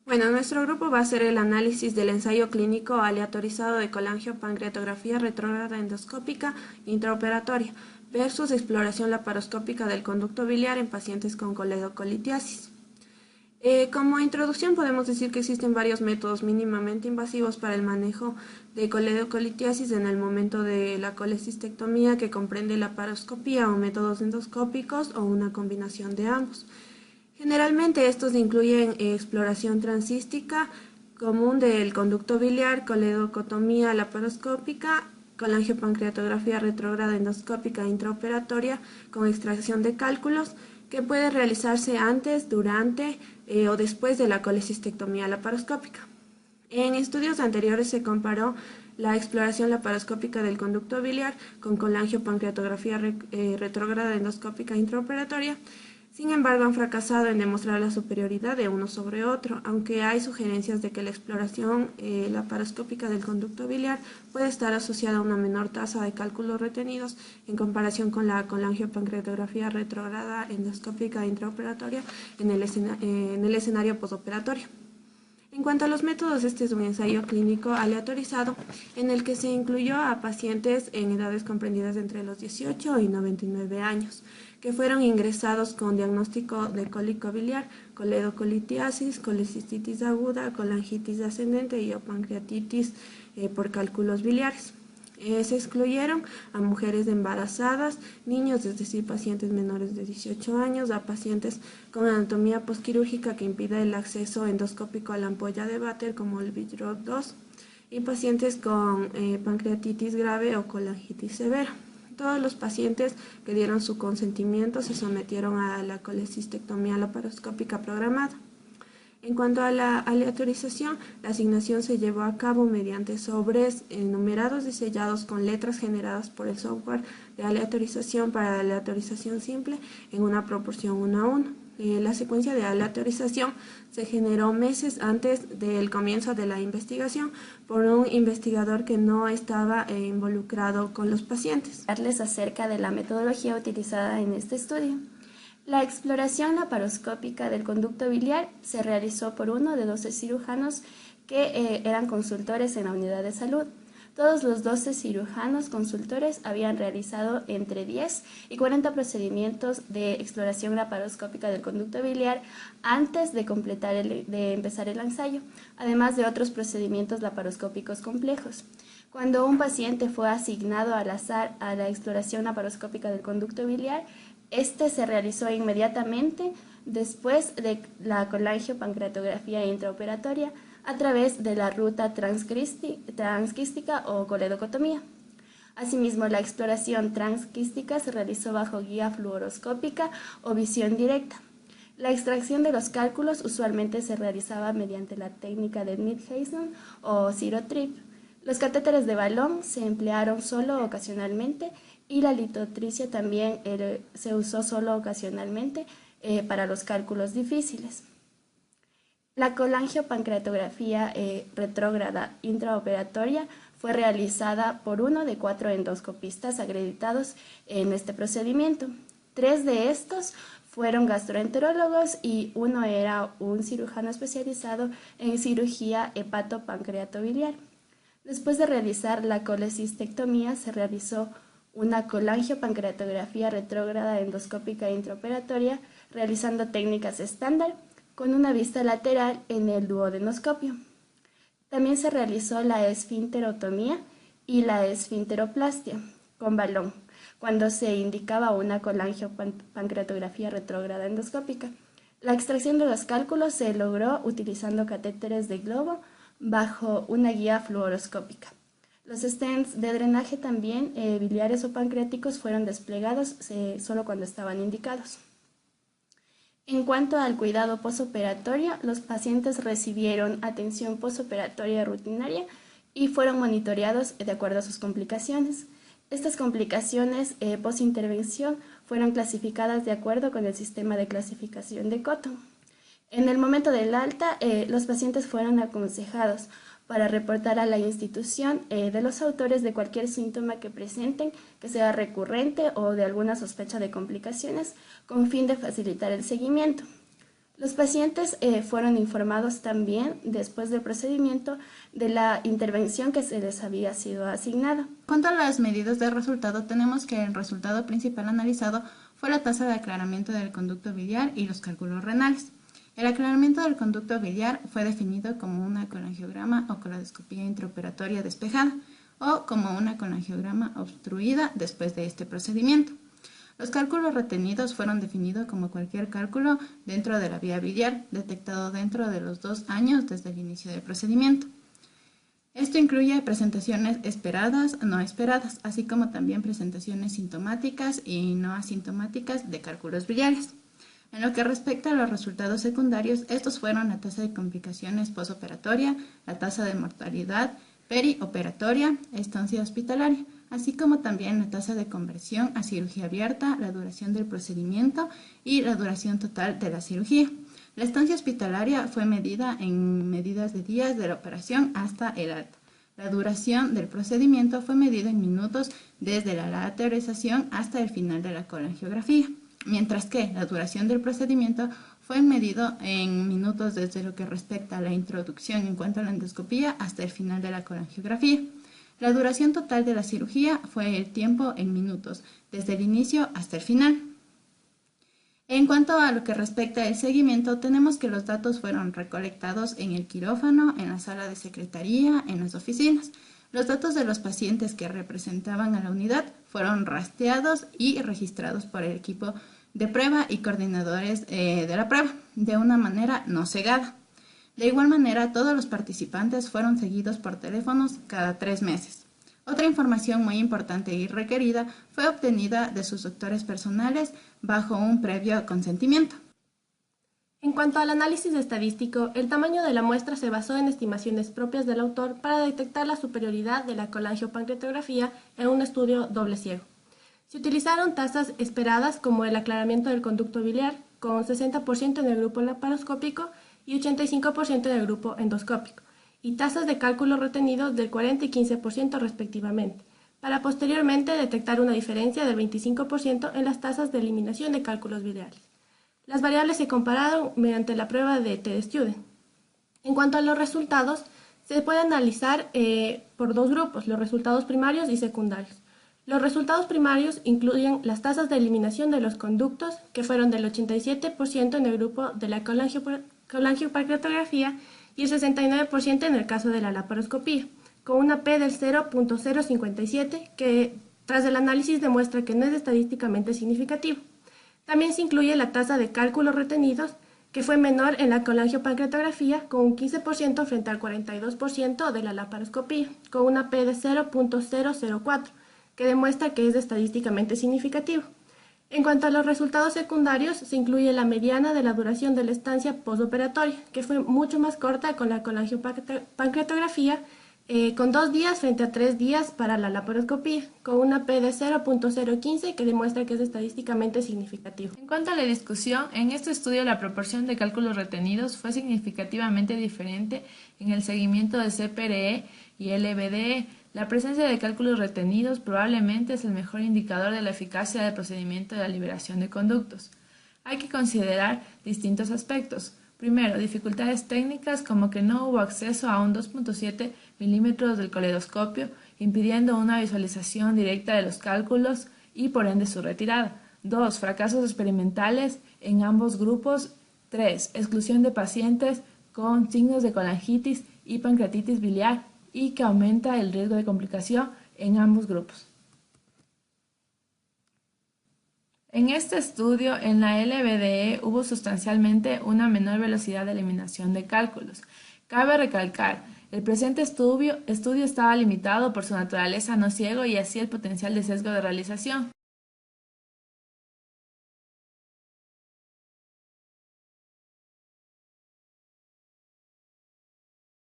Bueno, nuestro grupo va a hacer el análisis del ensayo clínico aleatorizado de colangiopancreatografía retrógrada endoscópica intraoperatoria versus exploración laparoscópica del conducto biliar en pacientes con coledocolitiasis. Como introducción podemos decir que existen varios métodos mínimamente invasivos para el manejo de coledocolitiasis en el momento de la colecistectomía, que comprende la laparoscopía o métodos endoscópicos o una combinación de ambos. Generalmente estos incluyen exploración transcística común del conducto biliar, coledocotomía laparoscópica, colangiopancreatografía retrógrada endoscópica intraoperatoria con extracción de cálculos, que puede realizarse antes, durante o después de la colecistectomía laparoscópica. En estudios anteriores se comparó la exploración laparoscópica del conducto biliar con colangiopancreatografía retrógrada endoscópica intraoperatoria. Sin embargo, han fracasado en demostrar la superioridad de uno sobre otro, aunque hay sugerencias de que la exploración laparoscópica del conducto biliar puede estar asociada a una menor tasa de cálculos retenidos en comparación con la colangiopancreatografía retrógrada endoscópica intraoperatoria en el escenario postoperatorio. En cuanto a los métodos, este es un ensayo clínico aleatorizado en el que se incluyó a pacientes en edades comprendidas entre los 18 y 99 años, que fueron ingresados con diagnóstico de cólico biliar, coledocolitiasis, colecistitis aguda, colangitis ascendente y o pancreatitis por cálculos biliares. Se excluyeron a mujeres embarazadas, niños, es decir, pacientes menores de 18 años, a pacientes con anatomía posquirúrgica que impida el acceso endoscópico a la ampolla de Vater, como el BIDROC2, y pacientes con pancreatitis grave o colangitis severa. Todos los pacientes que dieron su consentimiento se sometieron a la colecistectomía laparoscópica programada. En cuanto a la aleatorización, la asignación se llevó a cabo mediante sobres numerados y sellados con letras generadas por el software de aleatorización para la aleatorización simple en una proporción 1:1. La secuencia de aleatorización se generó meses antes del comienzo de la investigación por un investigador que no estaba involucrado con los pacientes. Hablarles acerca de la metodología utilizada en este estudio. La exploración laparoscópica del conducto biliar se realizó por uno de 12 cirujanos que eran consultores en la unidad de salud. Todos los 12 cirujanos consultores habían realizado entre 10 y 40 procedimientos de exploración laparoscópica del conducto biliar antes de empezar el ensayo, además de otros procedimientos laparoscópicos complejos. Cuando un paciente fue asignado al azar a la exploración laparoscópica del conducto biliar, este se realizó inmediatamente después de la colangiopancreatografía intraoperatoria a través de la ruta transquística o coledocotomía. Asimismo, la exploración transquística se realizó bajo guía fluoroscópica o visión directa. La extracción de los cálculos usualmente se realizaba mediante la técnica de Needhausen o Zero-Trip. Los catéteres de balón se emplearon solo ocasionalmente y la litotricia también se usó solo ocasionalmente para los cálculos difíciles. La colangiopancreatografía retrógrada intraoperatoria fue realizada por uno de 4 endoscopistas acreditados en este procedimiento. 3 de estos fueron gastroenterólogos y uno era un cirujano especializado en cirugía hepatopancreatobiliar. Después de realizar la colecistectomía, se realizó una colangiopancreatografía retrógrada endoscópica intraoperatoria, realizando técnicas estándar con una vista lateral en el duodenoscopio. También se realizó la esfinterotomía y la esfinteroplastia con balón, cuando se indicaba una colangiopancreatografía retrógrada endoscópica. La extracción de los cálculos se logró utilizando catéteres de globo bajo una guía fluoroscópica. Los stents de drenaje también biliares o pancreáticos fueron desplegados solo cuando estaban indicados. En cuanto al cuidado posoperatorio, los pacientes recibieron atención posoperatoria rutinaria y fueron monitoreados de acuerdo a sus complicaciones. Estas complicaciones posintervención fueron clasificadas de acuerdo con el sistema de clasificación de Cotton. En el momento del alta, los pacientes fueron aconsejados para reportar a la institución de los autores de cualquier síntoma que presenten, que sea recurrente o de alguna sospecha de complicaciones, con fin de facilitar el seguimiento. Los pacientes fueron informados también, después del procedimiento, de la intervención que se les había sido asignada. Cuanto a las medidas de resultado, tenemos que el resultado principal analizado fue la tasa de aclaramiento del conducto biliar y los cálculos renales. El aclaramiento del conducto biliar fue definido como una colangiograma o colonoscopia intraoperatoria despejada o como una colangiograma obstruida después de este procedimiento. Los cálculos retenidos fueron definidos como cualquier cálculo dentro de la vía biliar, detectado dentro de los 2 años desde el inicio del procedimiento. Esto incluye presentaciones esperadas, no esperadas, así como también presentaciones sintomáticas y no asintomáticas de cálculos biliares. En lo que respecta a los resultados secundarios, estos fueron la tasa de complicaciones postoperatoria, la tasa de mortalidad perioperatoria, estancia hospitalaria, así como también la tasa de conversión a cirugía abierta, la duración del procedimiento y la duración total de la cirugía. La estancia hospitalaria fue medida en medidas de días de la operación hasta el alta. La duración del procedimiento fue medida en minutos desde la lateralización hasta el final de la colangiografía, mientras que la duración del procedimiento fue medido en minutos desde lo que respecta a la introducción en cuanto a la endoscopía hasta el final de la colangiografía. La duración total de la cirugía fue el tiempo en minutos, desde el inicio hasta el final. En cuanto a lo que respecta al seguimiento, tenemos que los datos fueron recolectados en el quirófano, en la sala de secretaría, en las oficinas. Los datos de los pacientes que representaban a la unidad fueron rastreados y registrados por el equipo de prueba y coordinadores de la prueba, de una manera no cegada. De igual manera, todos los participantes fueron seguidos por teléfonos cada 3 meses. Otra información muy importante y requerida fue obtenida de sus doctores personales bajo un previo consentimiento. En cuanto al análisis estadístico, el tamaño de la muestra se basó en estimaciones propias del autor para detectar la superioridad de la colangiopancreatografía en un estudio doble ciego. Se utilizaron tasas esperadas como el aclaramiento del conducto biliar, con 60% en el grupo laparoscópico y 85% en el grupo endoscópico, y tasas de cálculo retenidos del 40 y 15% respectivamente, para posteriormente detectar una diferencia del 25% en las tasas de eliminación de cálculos biliares. Las variables se compararon mediante la prueba de T-Student. En cuanto a los resultados, se puede analizar por 2 grupos, los resultados primarios y secundarios. Los resultados primarios incluyen las tasas de eliminación de los conductos, que fueron del 87% en el grupo de la colangiopancreatografía y el 69% en el caso de la laparoscopía, con una P del 0.057 que tras el análisis demuestra que no es estadísticamente significativo. También se incluye la tasa de cálculos retenidos, que fue menor en la colangiopancreatografía, con un 15% frente al 42% de la laparoscopía, con una P de 0.004, que demuestra que es estadísticamente significativo. En cuanto a los resultados secundarios, se incluye la mediana de la duración de la estancia postoperatoria, que fue mucho más corta con la colangiopancreatografía, con 2 días frente a 3 días para la laparoscopía, con una P de 0.015 que demuestra que es estadísticamente significativo. En cuanto a la discusión, en este estudio la proporción de cálculos retenidos fue significativamente diferente en el seguimiento de CPRE y LVDE. La presencia de cálculos retenidos probablemente es el mejor indicador de la eficacia del procedimiento de la liberación de conductos. Hay que considerar distintos aspectos. Primero, dificultades técnicas como que no hubo acceso a un 2.7 milímetros del coledoscopio, impidiendo una visualización directa de los cálculos y por ende su retirada. 2. Fracasos experimentales en ambos grupos. 3. Exclusión de pacientes con signos de colangitis y pancreatitis biliar y que aumenta el riesgo de complicación en ambos grupos. En este estudio, en la LVDE hubo sustancialmente una menor velocidad de eliminación de cálculos. Cabe recalcar, el presente estudio estaba limitado por su naturaleza no ciego y así el potencial de sesgo de realización.